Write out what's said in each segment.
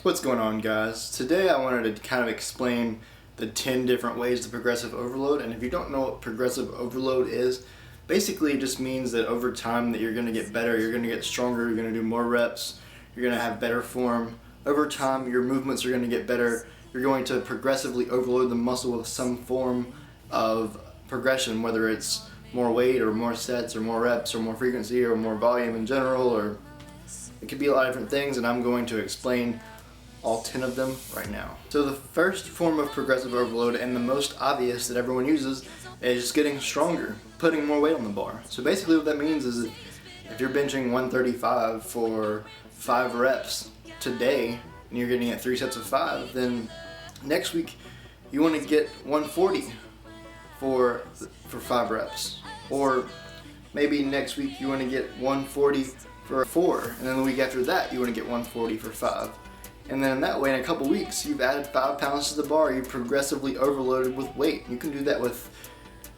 What's going on, guys? Today I wanted to kind of explain the 10 different ways to progressive overload. And if you don't know what progressive overload is, basically it just means that over time that you're going to get better, you're going to get stronger, you're going to do more reps, you're going to have better form. Over time your movements are going to get better. You're going to progressively overload the muscle with some form of progression, whether it's more weight or more sets or more reps or more frequency or more volume in general, or it could be a lot of different things, and I'm going to explain all 10 of them right now. So the first form of progressive overload, and the most obvious that everyone uses, is just getting stronger, putting more weight on the bar. So basically what that means is that if you're benching 135 for 5 reps today, and you're getting at 3 sets of 5, then next week you want to get 140 for 5 reps. Or maybe next week you want to get 140 for 4, and then the week after that you want to get 140 for 5. And then that way, in a couple weeks, you've added 5 pounds to the bar. You've progressively overloaded with weight. You can do that with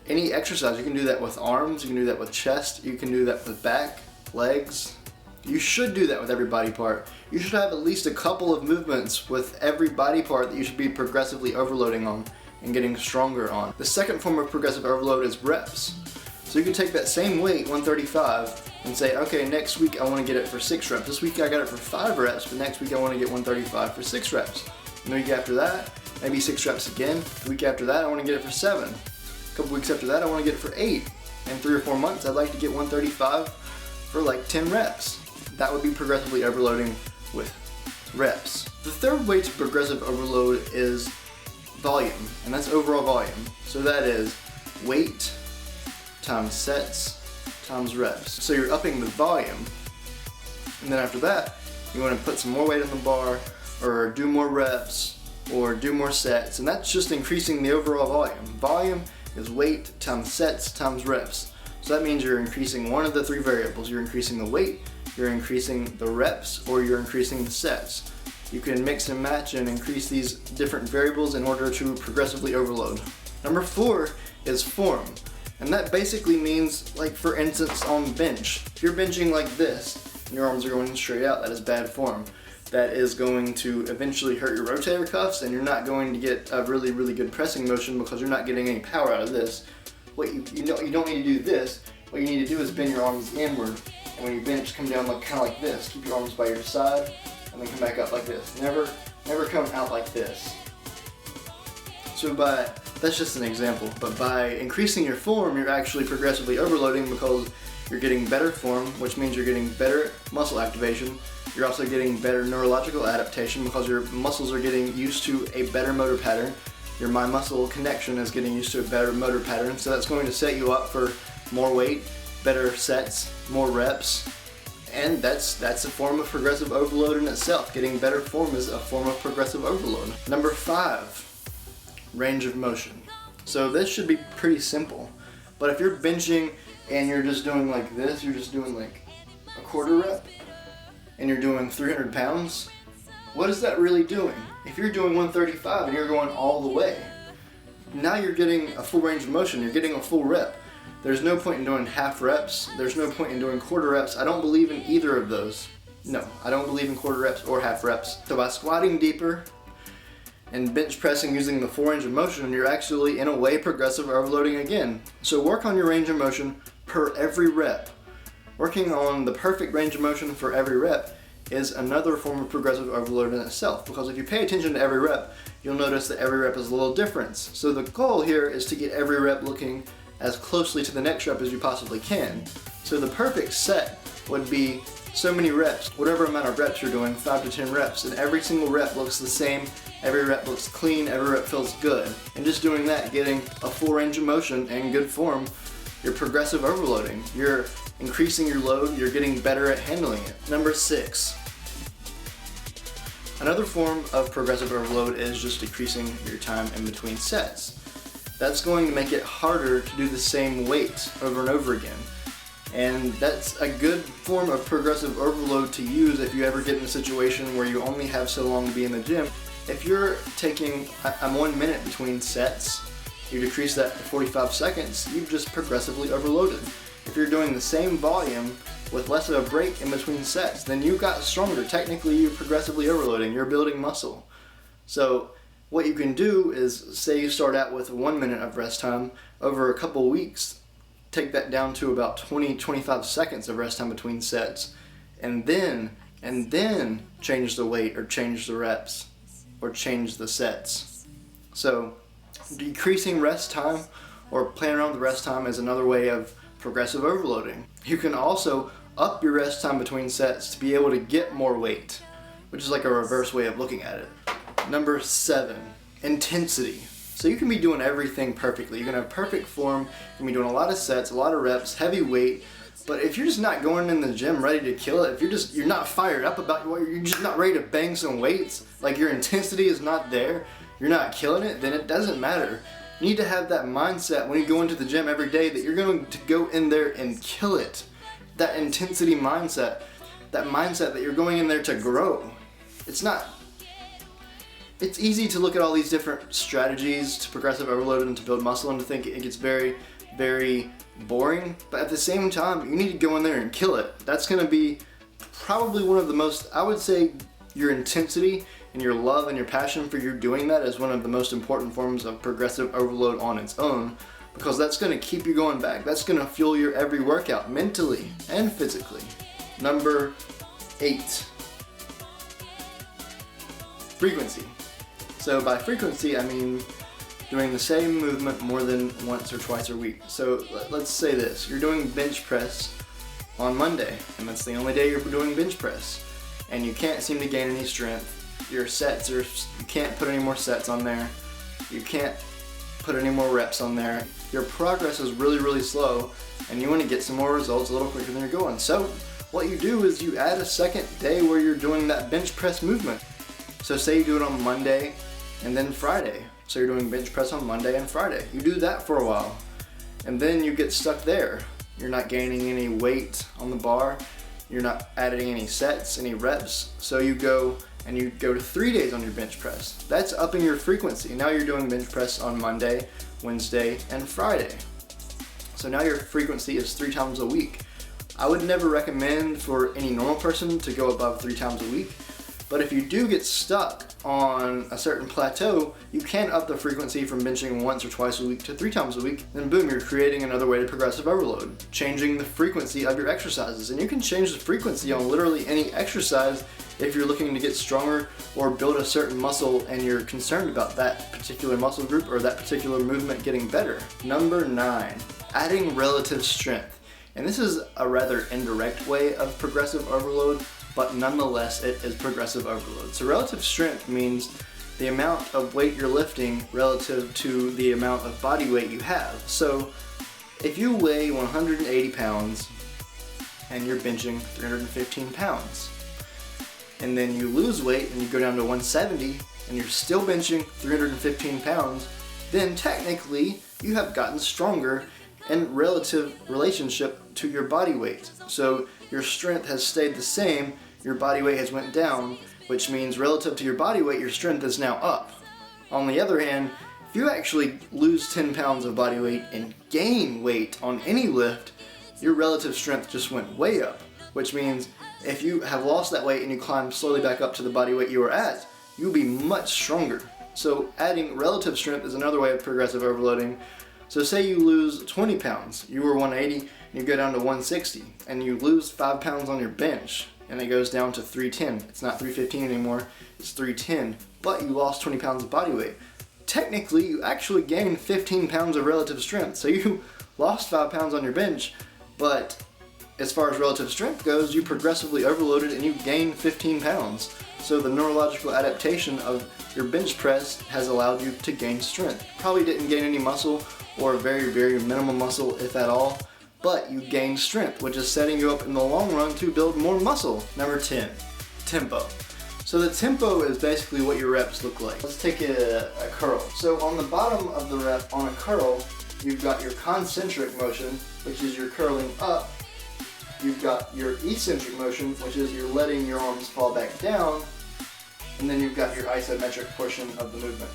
any exercise. You can do that with arms. You can do that with chest. You can do that with back, legs. You should do that with every body part. You should have at least a couple of movements with every body part that you should be progressively overloading on and getting stronger on. The second form of progressive overload is reps. So you can take that same weight, 135, and say, okay, next week I want to get it for 6 reps. This week I got it for 5 reps, but next week I want to get 135 for 6 reps. And the week after that, maybe 6 reps again. The week after that, I want to get it for 7. A couple weeks after that, I want to get it for 8. In 3 or 4 months, I'd like to get 135 for like 10 reps. That would be progressively overloading with reps. The third way to progressive overload is volume, and that's overall volume. So that is weight times sets times reps. So you're upping the volume, and then after that you want to put some more weight on the bar, or do more reps, or do more sets, and that's just increasing the overall volume. Volume is weight times sets times reps. So that means you're increasing one of the 3 variables. You're increasing the weight, you're increasing the reps, or you're increasing the sets. You can mix and match and increase these different variables in order to progressively overload. Number 4 is form. And that basically means, like for instance on bench, if you're benching like this and your arms are going straight out, that is bad form. That is going to eventually hurt your rotator cuffs, and you're not going to get a really good pressing motion because you're not getting any power out of this. What you don't need to do this. What you need to do is bend your arms inward, and when you bench, come down like kind of like this. Keep your arms by your side, and then come back up like this. Never come out like this. So that's just an example, but by increasing your form, you're actually progressively overloading because you're getting better form, which means you're getting better muscle activation. You're also getting better neurological adaptation because your muscles are getting used to a better motor pattern. Your mind-muscle connection is getting used to a better motor pattern, so that's going to set you up for more weight, better sets, more reps, and that's a form of progressive overload in itself. Getting better form is a form of progressive overload. Number 5. Range of motion. So this should be pretty simple, but if you're benching and you're just doing like this, you're just doing like a quarter rep, and you're doing 300 pounds, what is that really doing? If you're doing 135 and you're going all the way, now you're getting a full range of motion, you're getting a full rep. There's no point in doing half reps, there's no point in doing quarter reps. I don't believe in either of those. No, I don't believe in quarter reps or half reps. So by squatting deeper and bench pressing using the full range of motion, you're actually in a way progressive overloading again. So work on your range of motion per every rep. Working on the perfect range of motion for every rep is another form of progressive overload in itself, because if you pay attention to every rep, you'll notice that every rep is a little different. So the goal here is to get every rep looking as closely to the next rep as you possibly can. So the perfect set would be so many reps, whatever amount of reps you're doing, 5 to 10 reps, and every single rep looks the same, every rep looks clean, every rep feels good. And just doing that, getting a full range of motion and good form, you're progressive overloading. You're increasing your load, you're getting better at handling it. Number 6. Another form of progressive overload is just decreasing your time in between sets. That's going to make it harder to do the same weight over and over again. And that's a good form of progressive overload to use if you ever get in a situation where you only have so long to be in the gym. If you're taking 1 minute between sets, you decrease that to 45 seconds, you've just progressively overloaded. If you're doing the same volume with less of a break in between sets, then you got stronger. Technically, you're progressively overloading, you're building muscle. So what you can do is, say you start out with 1 minute of rest time, over a couple weeks, take that down to about 20-25 seconds of rest time between sets, and then change the weight or change the reps or change the sets. So decreasing rest time or playing around with rest time is another way of progressive overloading. You can also up your rest time between sets to be able to get more weight, which is like a reverse way of looking at it. Number 7, intensity. So you can be doing everything perfectly. You can have perfect form, you can be doing a lot of sets, a lot of reps, heavy weight, but if you're just not going in the gym ready to kill it, if you're not fired up about you're just not ready to bang some weights, like your intensity is not there, you're not killing it, then it doesn't matter. You need to have that mindset when you go into the gym every day that you're going to go in there and kill it. That intensity mindset, that mindset that you're going in there to grow. It's easy to look at all these different strategies to progressive overload and to build muscle and to think it gets very, very boring, but at the same time, you need to go in there and kill it. That's going to be probably one of the most, I would say, your intensity and your love and your passion for you doing that is one of the most important forms of progressive overload on its own, because that's going to keep you going back. That's going to fuel your every workout mentally and physically. Number 8, frequency. So by frequency, I mean doing the same movement more than once or twice a week. So let's say this, you're doing bench press on Monday, and that's the only day you're doing bench press, and you can't seem to gain any strength. Your sets you can't put any more sets on there. You can't put any more reps on there. Your progress is really, really slow, and you want to get some more results a little quicker than you're going. So what you do is you add a second day where you're doing that bench press movement. So say you do it on Monday and then Friday. So you're doing bench press on Monday and Friday. You do that for a while, and then you get stuck there. You're not gaining any weight on the bar. You're not adding any sets, any reps. So you go to 3 days on your bench press. That's upping your frequency. Now you're doing bench press on Monday, Wednesday, and Friday. So now your frequency is 3 times a week. I would never recommend for any normal person to go above 3 times a week. But if you do get stuck on a certain plateau, you can up the frequency from benching once or twice a week to 3 times a week. Then boom, you're creating another way to progressive overload, changing the frequency of your exercises. And you can change the frequency on literally any exercise if you're looking to get stronger or build a certain muscle and you're concerned about that particular muscle group or that particular movement getting better. Number 9, adding relative strength. And this is a rather indirect way of progressive overload, but nonetheless it is progressive overload. So relative strength means the amount of weight you're lifting relative to the amount of body weight you have. So if you weigh 180 pounds and you're benching 315 pounds, and then you lose weight and you go down to 170 and you're still benching 315 pounds, then technically you have gotten stronger in relative relationship to your body weight. So your strength has stayed the same, your body weight has went down, which means relative to your body weight, your strength is now up. On the other hand, if you actually lose 10 pounds of body weight and gain weight on any lift, your relative strength just went way up, which means if you have lost that weight and you climb slowly back up to the body weight you were at, you'll be much stronger. So adding relative strength is another way of progressive overloading. So say you lose 20 pounds, you were 180 and you go down to 160, and you lose 5 pounds on your bench and it goes down to 310. It's not 315 anymore, it's 310, but you lost 20 pounds of body weight. Technically, you actually gained 15 pounds of relative strength. So you lost 5 pounds on your bench, but as far as relative strength goes, you progressively overloaded and you gained 15 pounds. So the neurological adaptation of your bench press has allowed you to gain strength. Probably didn't gain any muscle, or very, very minimal muscle, if at all, but you gained strength, which is setting you up in the long run to build more muscle. Number 10, tempo. So the tempo is basically what your reps look like. Let's take a curl. So on the bottom of the rep on a curl, you've got your concentric motion, which is you're curling up. You've got your eccentric motion, which is you're letting your arms fall back down. And then you've got your isometric portion of the movement.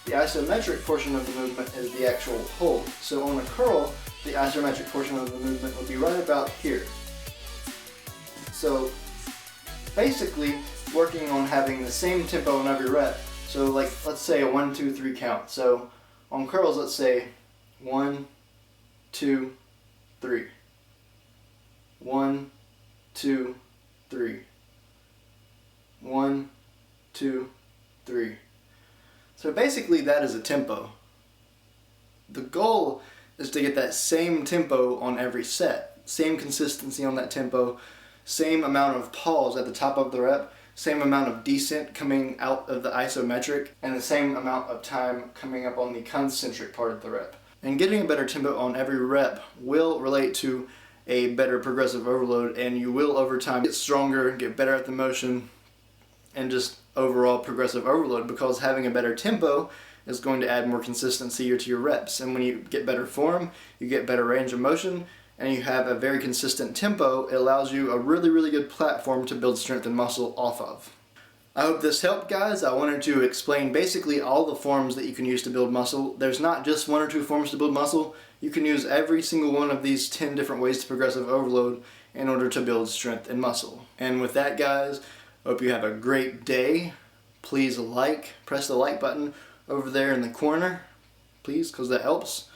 The isometric portion of the movement is the actual hold. So on a curl, the isometric portion of the movement would be right about here. So basically working on having the same tempo on every rep. So like, let's say a 1, 2, 3 count. So on curls, let's say 1, 2, 3. 1, 2, 3. 1, 2, 3. So basically that is a tempo. The goal is to get that same tempo on every set. Same consistency on that tempo, same amount of pause at the top of the rep, same amount of descent coming out of the isometric, and the same amount of time coming up on the concentric part of the rep. And getting a better tempo on every rep will relate to a better progressive overload, and you will over time get stronger, get better at the motion, and just overall progressive overload, because having a better tempo is going to add more consistency to your reps. And when you get better form, you get better range of motion, and you have a very consistent tempo, it allows you a really, really good platform to build strength and muscle off of. I hope this helped, guys. I wanted to explain basically all the forms that you can use to build muscle. There's not just 1 or 2 forms to build muscle. You can use every single one of these 10 different ways to progressive overload in order to build strength and muscle. And with that, guys, hope you have a great day. Please press the like button over there in the corner, please, because that helps.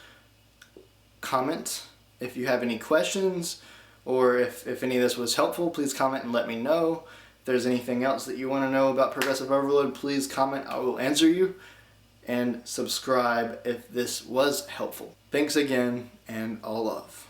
Comment if you have any questions, or if any of this was helpful, please comment and let me know. If there's anything else that you want to know about progressive overload, please comment, I will answer you. And subscribe if this was helpful. Thanks again, and all love.